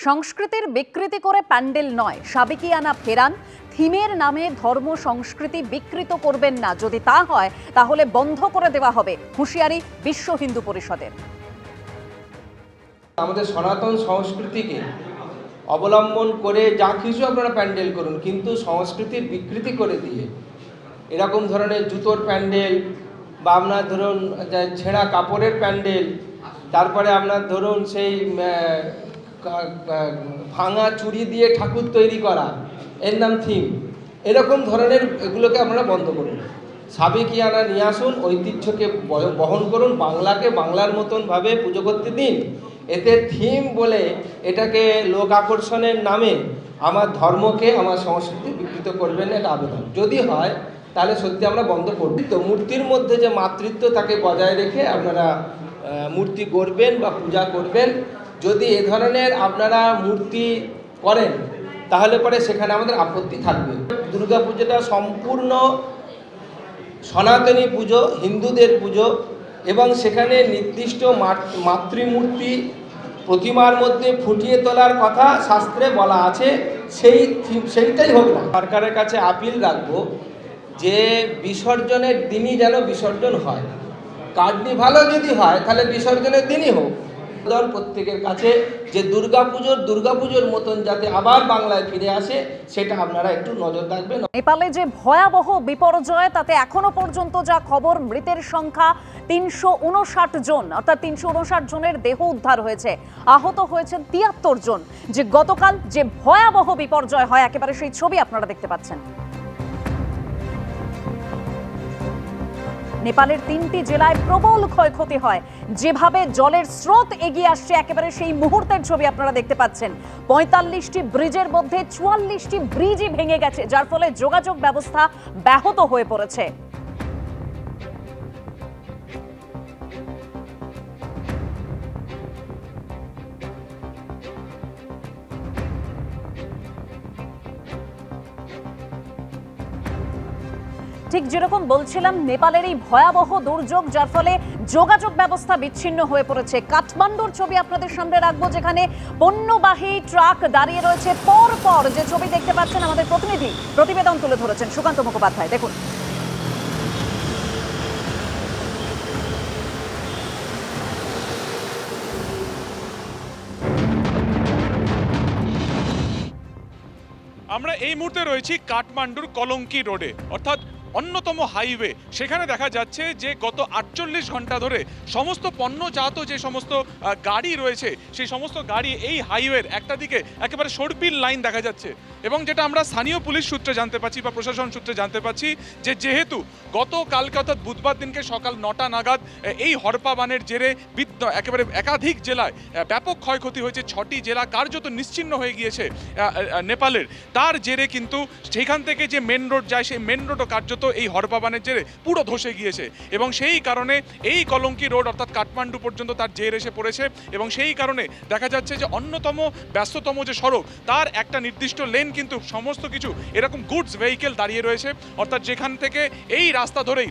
সংস্কৃতির বিকৃতি করে প্যান্ডেল নয়, সাবেকিয়ানা ফেরান। থিমের নামে ধর্ম সংস্কৃতি বিকৃত করবেন না, যদি তা হয় তাহলে বন্ধ করে দেওয়া হবে, হুঁশিয়ারি বিশ্ব হিন্দু পরিষদের। আমাদের সনাতন সংস্কৃতিকে অবলম্বন করে যা কিছু আপনারা প্যান্ডেল করুন, কিন্তু সংস্কৃতির বিকৃতি করে দিয়ে এরকম ধরনের জুতোর প্যান্ডেল বা আপনার ধরুন ছেঁড়া কাপড়ের প্যান্ডেল, তারপরে আপনার ধরুন সেই ভাঙা চুড়ি দিয়ে ঠাকুর তৈরি করা, এর নাম থিম, এরকম ধরনের এগুলোকে আপনারা বন্ধ করুন। সাবেকিয়ানা নিয়ে আসুন, ঐতিহ্যকে বহন করুন, বাংলাকে বাংলার মতনভাবে পুজো করতে দিন। এতে থিম বলে এটাকে লোক আকর্ষণের নামে আমার ধর্মকে, আমার সংস্কৃতি বিকৃত করবেন না, এটা আবেদন। যদি হয় তাহলে সত্যি আমরা বন্ধ করব। তো মূর্তির মধ্যে যে মাতৃত্ব, তাকে বজায় রেখে আপনারা মূর্তি গড়বেন বা পূজা করবেন। যদি এ ধরনের আপনারা মূর্তি করেন তাহলে পরে সেখানে আমাদের আপত্তি থাকবে। দুর্গা পুজোটা সম্পূর্ণ সনাতনী পুজো, হিন্দুদের পুজো, এবং সেখানে নির্দিষ্ট মাতৃমূর্তি প্রতিমার মধ্যে ফুটিয়ে তোলার কথা শাস্ত্রে বলা আছে, সেইটাই হোক না। সরকারের কাছে আপিল রাখবো যে বিসর্জনের দিনই যেন বিসর্জন হয়। কার্নিভালও যদি হয় তাহলে বিসর্জনের দিনই হোক। প্রত্যেকের কাছে যে দুর্গাপুজোর মতন যাতে আবার বাংলায় ফিরে আসে, সেটা আপনারা একটু নজর রাখবেন। নেপালে যে ভয়াবহ বিপর্যয়, তাতে এখনো পর্যন্ত যা খবর, মৃতের সংখ্যা ৩৫৯ জন, অর্থাৎ ৩৫৯ জনের দেহ উদ্ধার হয়েছে, আহত হয়েছেন ৭৩ জন। যে গতকাল যে ভয়াবহ বিপর্যয় হয়, একেবারে সেই ছবি আপনারা দেখতে পাচ্ছেন। নেপালের ৩টি জেলায় প্রবল ক্ষয়ক্ষতি হয়। যেভাবে জলের স্রোত এগিয়ে আসছে, একেবারে সেই মুহূর্তের ছবি আপনারা দেখতে পাচ্ছেন। ৪৫টি ব্রিজের মধ্যে ৪৪টি ব্রিজই ভেঙে গেছে, যার ফলে যোগাযোগ ব্যবস্থা ব্যাহত হয়ে পড়েছে। ঠিক যেরকম বলছিলাম, নেপালের এই ভয়াবহ দুর্যোগ, যার ফলে যোগাযোগ ব্যবস্থা বিচ্ছিন্ন হয়ে পড়েছে। কাঠমান্ডুর ছবি আপনাদের সামনে রাখবো, যেখানে পণ্যবাহী ট্রাক দাঁড়িয়ে রয়েছে। পর যে ছবি দেখতে পাচ্ছেন, আমাদের প্রতিনিধি প্রতিবেদন তুলে ধরেছেন সুকান্ত মুখোপাধ্যায়, দেখুন। আমরা এই মুহূর্তে রয়েছি কাঠমান্ডুর কলঙ্কি রোডে, অর্থাৎ অন্যতম হাইওয়ে। সেখানে দেখা যাচ্ছে যে গত ৪৮ ঘন্টা ধরে সমস্ত পণ্যজাত যে সমস্ত গাড়ি রয়েছে, সেই সমস্ত গাড়ি এই হাইওয়ের একটা দিকে একেবারে সর্পিল লাইন দেখা যাচ্ছে। এবং যেটা আমরা স্থানীয় পুলিশ সূত্রে জানতে পারছি বা প্রশাসন সূত্রে জানতে পারছি, যে যেহেতু গতকালকে অর্থাৎ বুধবার দিনকে সকাল ৯টা নাগাদ এই হরপা বানের জেরে একেবারে একাধিক জেলায় ব্যাপক ক্ষয়ক্ষতি হয়েছে। 6টি জেলা কার্যত নিশ্চিহ্ন হয়ে গিয়েছে নেপালের। তার জেরে কিন্তু সেখান থেকে যে মেন রোড যায়, সেই মেন রোডও কার্যত এই হরপা বানের জেরে পুরো ধসে গিয়েছে। এবং সেই কারণে এই কলঙ্কি রোড অর্থাৎ কাঠমান্ডু পর্যন্ত তার জের এসে পড়েছে। এবং সেই কারণে দেখা যাচ্ছে যে অন্যতম ব্যস্ততম যে সড়ক, তার একটা নির্দিষ্ট লেন কিন্তু সমস্ত কিছু এরকম গুডস ভেহিকেল দাঁড়িয়ে রয়েছে। অর্থাৎ যেখান থেকে এই রাস্তা ধরেই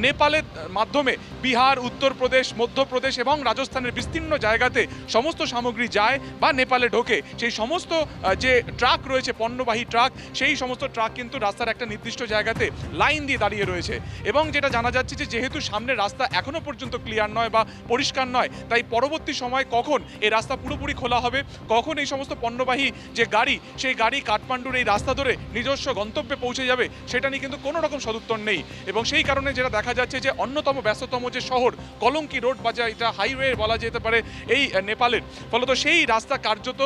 নেপালের মাধ্যমে বিহার, উত্তরপ্রদেশ, মধ্যপ্রদেশ এবং রাজস্থানের বিস্তীর্ণ জায়গাতে সমস্ত সামগ্রী যায় বা নেপালে ঢোকে, সেই সমস্ত যে ট্রাক রয়েছে, পণ্যবাহী ট্রাক, সেই সমস্ত ট্রাক কিন্তু রাস্তার একটা নির্দিষ্ট জায়গাতে লাইন দিয়ে দাঁড়িয়ে রয়েছে। এবং যেটা জানা যাচ্ছে যে যেহেতু সামনের রাস্তা এখনো পর্যন্ত ক্লিয়ার নয় বা পরিষ্কার নয়, তাই পরবর্তী সময় কখন এই রাস্তা পুরোপুরি খোলা হবে, কখন এই সমস্ত পণ্যবাহী যে গাড়ি, সেই গাড়ি কাঠমান্ডুর এই রাস্তা ধরে নিজস্ব গন্তব্যে পৌঁছে যাবে, সেটা নিয়ে কিন্তু কোনো রকম সদুত্তর নেই। এবং সেই কারণে যেটা দেখা যাচ্ছে যে অন্যতম ব্যস্ততম যে শহর কলঙ্কি রোড, বা এটা হাইওয়ে বলা যেতে পারে এই নেপালের, ফলত সেই রাস্তা কার্যত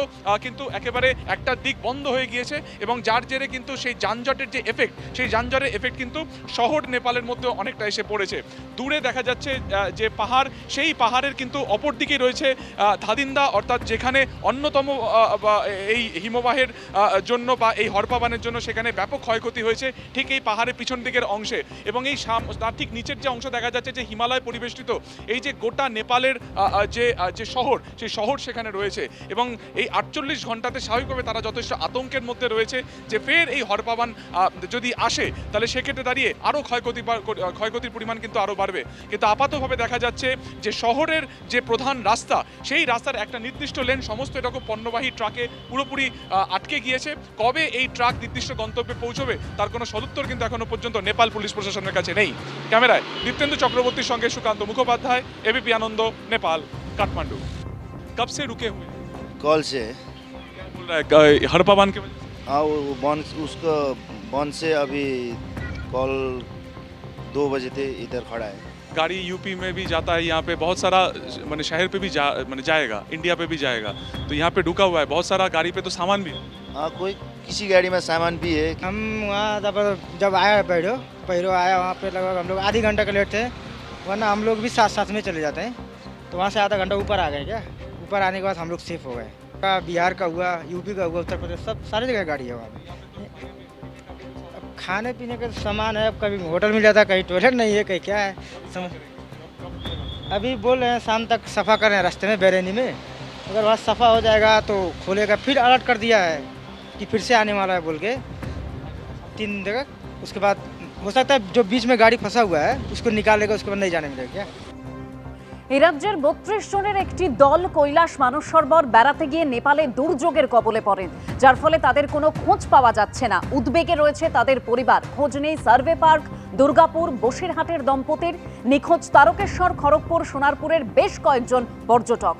কিন্তু একেবারে একটা দিক বন্ধ হয়ে গিয়েছে। এবং যার জেরে কিন্তু সেই যানজটের যে এফেক্ট, সেই যানজটের এফেক্ট কিন্তু শহর নেপালের মধ্যে অনেকটা এসে পড়েছে। দূরে দেখা যাচ্ছে যে পাহাড়, সেই পাহাড়ের কিন্তু অপর দিকে রয়েছে ধাদিন্দা, অর্থাৎ যেখানে অন্যতম এই হিমবাহের জন্য বা এই হরপাবানের জন্য সেখানে ব্যাপক ক্ষয়ক্ষতি হয়েছে, ঠিক এই পাহাড়ের পিছন দিকের অংশে। এবং এই তার ঠিক নিচের যে অংশ দেখা যাচ্ছে, যে হিমালয় পরিবেষ্টিত এই যে গোটা নেপালের যে শহর, সেই শহর সেখানে রয়েছে। এবং এই ৪৮ ঘন্টাতে স্বাভাবিকভাবে তারা যথেষ্ট আতঙ্কের মধ্যে রয়েছে যে ফের এই হরপাবান যদি আসে, তাহলে সেক্ষেত্রে পরিস্থিতিতে দাঁড়িয়ে আরও ক্ষয়ক্ষতির পরিমাণ কিন্তু আরও বাড়বে। কিন্তু আপাতভাবে দেখা যাচ্ছে যে শহরের যে প্রধান রাস্তা, সেই রাস্তার একটা নির্দিষ্ট লেন সমস্ত এরকম পণ্যবাহী ট্রাকে পুরোপুরি আটকে গিয়েছে। কবে এই ট্রাক নির্দিষ্ট গন্তব্যে পৌঁছবে তার কোনো সদুত্তর কিন্তু এখনো পর্যন্ত নেপাল পুলিশ প্রশাসনের কাছে নেই। ক্যামেরায় দীপ্তেন্দু চক্রবর্তীর সঙ্গে সুকান্ত মুখোপাধ্যায়, एबीपी आनंद, नेपाल, काठमांडू। कब से रुके हुए? कॉल से। क्या बोल रहा है हड़प्पा बांध के वजह से? हाँ वो बंद, उसको बंद से अभी कॉल 2 बजे थे इधर खड़ा है। गाड़ी यूपी में भी जाता है, यहाँ पे बहुत सारा मैंने शहर पे भी जाएगा, इंडिया पे भी जाएगा, तो यहाँ पे रुका हुआ है बहुत सारा गाड़ी पे, तो सामान भी है। हाँ कोई किसी गाड़ी में सामान भी है। हम वहाँ जब आया पैरो आया वहाँ पे लगभग हम लोग आधी घंटा का लेट थे, वरना हम लोग भी साथ साथ में चले जाते हैं। तो वहाँ से आधा घंटा ऊपर आ गए। क्या ऊपर आने के बाद हम लोग सेफ हो गए। बिहार का हुआ, यूपी का हुआ, उत्तर प्रदेश, सब सारी जगह गाड़ी है वहाँ पे। अब खाने पीने का सामान है, अब कभी होटल मिल जाता है, कहीं टॉयलेट नहीं है, कहीं क्या है समझ। अभी बोल रहे हैं शाम तक सफ़ा कर रहे हैं रास्ते में बैरेनी में, अगर वहाँ सफ़ा हो जाएगा तो खोलेगा। फिर अलर्ट कर दिया है कि फिर से आने वाला है बोल के 3 दिन तक। उसके बाद हो सकता है जो बीच में गाड़ी फंसा हुआ है उसको निकालेगा, उसके बाद नहीं जाने मिलेगा। क्या এই রাজ্যের 32 জনের একটি দল কৈলাস মানস সরোবর বেড়াতে গিয়ে নেপালে দুর্যোগের কবলে পড়েন, যার ফলে তাদের কোনো খোঁজ পাওয়া যাচ্ছে না। উদ্বেগে রয়েছে তাদের পরিবার। খোঁজ নেই সার্ভে পার্ক, দুর্গাপুর, বসিরহাটের দম্পতির, নিখোঁজ তারকেশ্বর, খড়গপুর, সোনারপুরের বেশ কয়েকজন পর্যটক।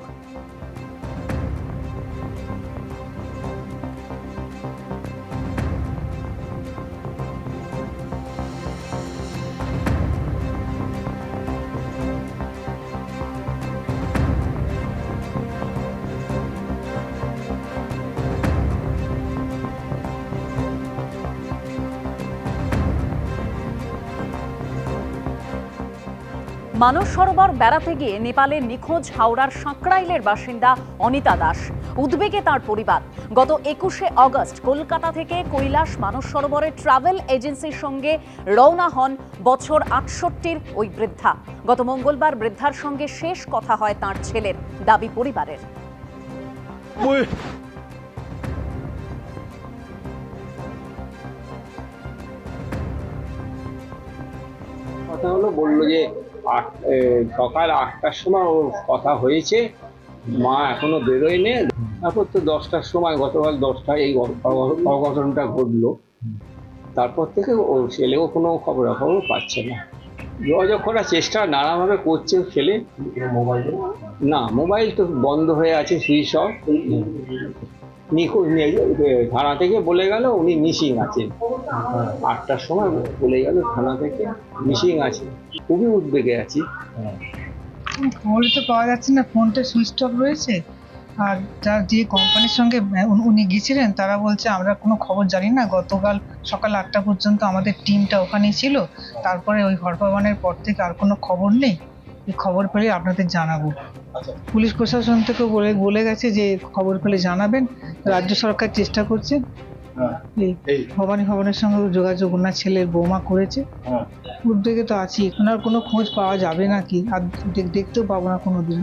মানস সরোবর বেড়াতে গিয়ে নেপালে নিখোঁজ হাওড়ার সাঁকরাইলের বাসিন্দা অনিতা দাস। উদ্বেগে তার পরিবার। গত 21শে অগস্ট কলকাতা থেকে কৈলাস মানস সরোবরে ট্রাভেল এজেন্সির সঙ্গে রওনা হন বছর 68-র ওই বৃদ্ধা। গত মঙ্গলবার বৃদ্ধার সঙ্গে শেষ কথা হয় তাঁর ছেলের, দাবি পরিবারের। কথা হলো, বললো যে সকাল 8টার সময় ওর কথা হয়েছে, মা এখনো বেরোয়নি। তারপর তো 10টার সময়, গতকাল 10টায় এই অঘটনটা ঘটলো। তারপর থেকে ওর ছেলেও কোনো খবরাখবর পাচ্ছে না। যোগাযোগ করার চেষ্টা নানাভাবে করছে ছেলে। না, মোবাইল তো বন্ধ হয়ে আছে, সুইচ অফ। নিখোঁজ নেই, থানা থেকে বলে গেল উনি মিসিং আছেন। 8টার সময় বলে গেল থানা থেকে মিসিং আছে। খুবই উদ্বেগে আছি। খবর তো পাওয়া যাচ্ছে না, ফোনটা সুইচ অফ রয়েছে। আর যার যে কোম্পানির সঙ্গে উনি গিয়েছিলেন তারা বলছে আমরা কোনো খবর জানি না, গতকাল সকাল 8টা পর্যন্ত আমাদের টিমটা ওখানেই ছিল, তারপরে ওই হরপাবানের পর থেকে আর কোনো খবর নেই। এই খবর পেলে আপনাদের জানাবো। পুলিশ প্রশাসন থেকে বলে গেছে যে খবর পেলে জানাবেন। রাজ্য সরকার চেষ্টা করছে, ভবানী ভবনের সঙ্গে যোগাযোগ ওনার ছেলের বৌমা করেছে। উদ্বেগে তো আছি, ওনার কোনো খোঁজ পাওয়া যাবে নাকি, আর দেখতেও পাবো না কোনোদিন,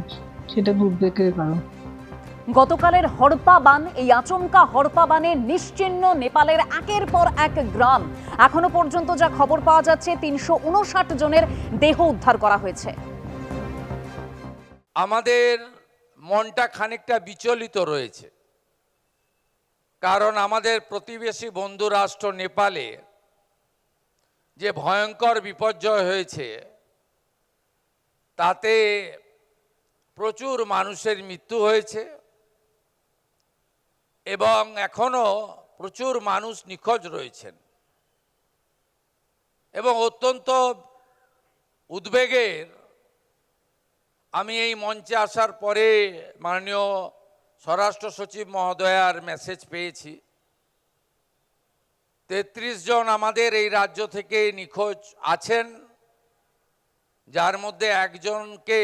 সেটা উদ্বেগের কারণ। গতকালের হড়পা বান, এই আচমকা হড়পা বানে নিশ্চিহ্ন নেপালের একের পর এক গ্রাম। এখনো পর্যন্ত যা খবর পাওয়া যাচ্ছে 359 জনের দেহ উদ্ধার করা হয়েছে। আমাদের মনটা খানিকটা বিচলিত রয়েছে, কারণ আমাদের প্রতিবেশী বন্ধু রাষ্ট্র নেপালে যে ভয়ঙ্কর বিপর্যয় হয়েছে তাতে প্রচুর মানুষের মৃত্যু হয়েছে এবং এখনো প্রচুর মানুষ নিখোঁজ রয়েছেন। এবং অত্যন্ত উদ্বেগের আমি এই মঞ্চে আসার পরে মাননীয় স্বরাষ্ট্র সচিব মহোদয়ার মেসেজ পেয়েছি। 33 জন আমাদের এই রাজ্য থেকে নিখোঁজ আছেন, যার মধ্যে একজনকে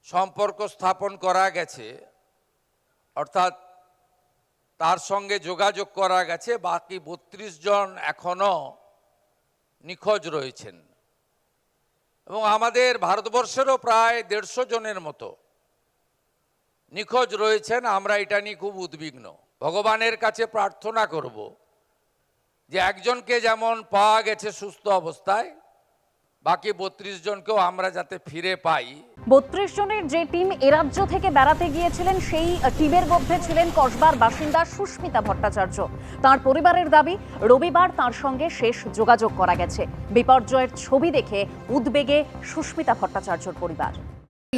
সম্পর্ক স্থাপন করা গেছে, অর্থাৎ তার সঙ্গে যোগাযোগ করা গেছে। বাকি 32 জন এখনো নিখোঁজ রয়েছেন এবং আমাদের ভারতবর্ষেরও প্রায় 150 জনের মতো নিখোঁজ রয়েছেন। আমরা এটা নিয়ে খুব উদ্বিগ্ন। ভগবানের কাছে প্রার্থনা করব যে একজনকে যেমন পাওয়া গেছে সুস্থ অবস্থায়, বাকি 32 জনকেও আমরা যাতে ফিরে পাই। 32 জনের যে টিম এ রাজ্য থেকে বেড়াতে গিয়েছিলেন, সেই টিমের মধ্যে ছিলেন কসবার বাসিন্দা সুস্মিতা ভট্টাচার্য। তার পরিবারের দাবি, রবিবার তার সঙ্গে শেষ যোগাযোগ করা গেছে। বিপর্যয়ের ছবি দেখে উদ্বেগে সুস্মিতা ভট্টাচার্যর পরিবার।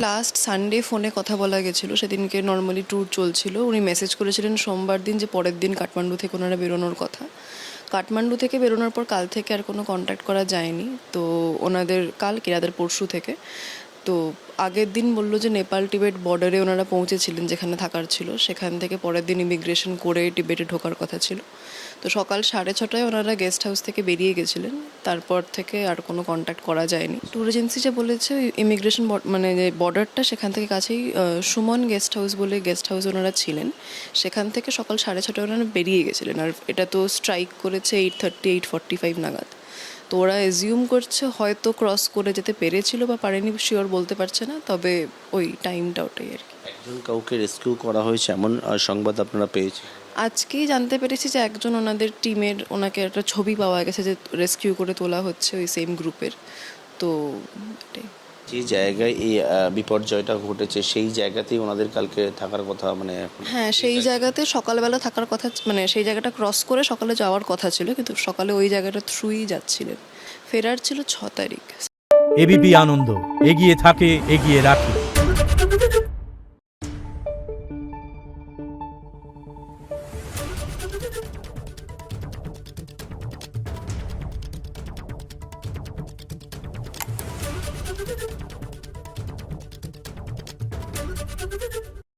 লাস্ট সানডে ফোনে কথা বলা গেছিলো, সেদিনকে নর্মালি ট্যুর চলছিল। উনি মেসেজ করেছিলেন সোমবার দিন যে পরের দিন কাঠমান্ডু থেকে ওনারা বেরোনোর কথা। কাঠমান্ডু থেকে বেরোনোর পর কাল থেকে আর কোনো কন্ট্যাক্ট করা যায়নি। তো ওনাদের কালকে রাতের পরশু থেকে, তো আগের দিন বললো যে নেপাল টিবেট বর্ডারে ওনারা পৌঁছেছিলেন, যেখানে থাকার ছিল। সেখান থেকে পরের দিন ইমিগ্রেশন করে টিবেটে ঢোকার কথা ছিল। তো সকাল 6:30টায় ওনারা গেস্ট হাউস থেকে বেরিয়ে গেছিলেন। তারপর থেকে আর কোনো কন্ট্যাক্ট করা যায়নি। ট্যুর এজেন্সি যে বলেছে ইমিগ্রেশন মানে যে বর্ডারটা সেখান থেকে কাছেই সুমন গেস্ট হাউস বলে গেস্ট হাউস ওনারা ছিলেন, সেখান থেকে সকাল 6:30টায় ওনারা বেরিয়ে গেছিলেন। আর এটা তো স্ট্রাইক করেছে 8:30 8:45 নাগাদ। তো ওরা এজিউম করছে হয়তো ক্রস করে যেতে পেরেছিল বা পারেনি, শিওর বলতে পারছে না, তবে ওই টাইমটা ওটাই আর কি। একজন কাউকে রেস্কিউ করা হয়েছে এমন সংবাদ আপনারা পেয়েছেন? আজকেই জানতে পেরেছি যে একজন ওনাদের টিমের, ওনাকে একটা ছবি পাওয়া গেছে যে রেস্কিউ করে তোলা হচ্ছে ওই সেম গ্রুপের। তো এটাই। যে জায়গায় এই বিপর্যয়টা ঘটেছে সেই জায়গাতেই ওনাদের কালকে থাকার কথা, মানে হ্যাঁ, সেই জায়গাতে সকালবেলা থাকার কথা, মানে সেই জায়গাটা ক্রস করে সকালে যাওয়ার কথা ছিল, কিন্তু সকালে ওই জায়গাটা থ্রুই যাচ্ছিলেন। ফেরার ছিল 6 তারিখ। এবিপি আনন্দ, এগিয়ে থাকে, এগিয়ে রাখে।